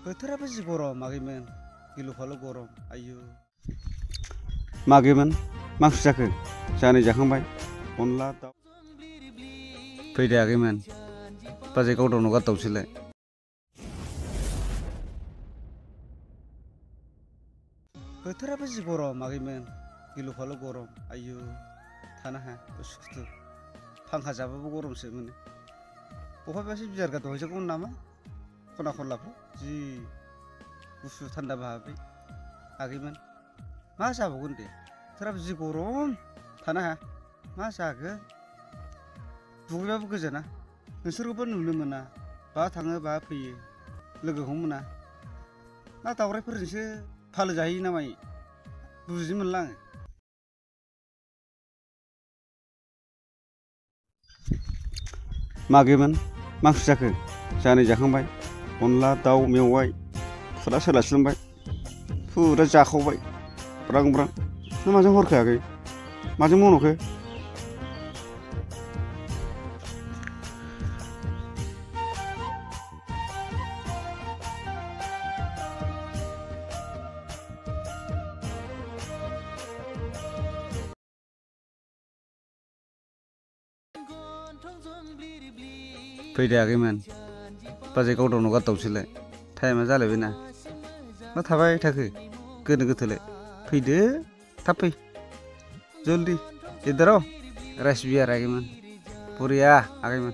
बोथोराबो जि गरम आगैमोन गिलु फालु गरम आयु मागैमोन मा ओंख्रि जाखो? जानाय जाखांबाय अनला दाउ फैदो आगैमोन बाजै गावदावनाव गारदावसैलाय बोथोराबो जि गरम आगैमोन गिलु फालु गरम आयु थानो हाया उसुखुथु फांखा जाबाबो गरमसो मोनो बहायबासो बियारगा दहैजागौमोन नामा खना खनलाफ्राव जि गुसु थान्दा बाहाबै आगैमोन मा जाबावगोन दे बोथोराबो जि गरम थानो हाया मा जागोन दुगैबाबो गोजोना नोंसोरखौबो नुनो मोना बा थाङो बा फैयो लोगोखौनो मोना ना दावरायफोरजोंसो फालो जाहैयो ना मायो बुजिनो मोनला आङो मागैमोन मा ओंख्रि जाखो? जानाय जाखांबाय अनला दाउ मेवाइ फुरा सोलास्लिमबाय फुरा जाखावबाय ब्रां ब्रां नों माजों हरखो आगै माजों मन'खो? फैदो आगैमोन बाजै गावदावनाव गारदावसैलाय टाइमा जालायबायना मा थाबाय थाखो गोनो गोथोलाय फैदो थाब फै जल्दी इधर आओ रस बियार आगैमोन बरिया आगैमोन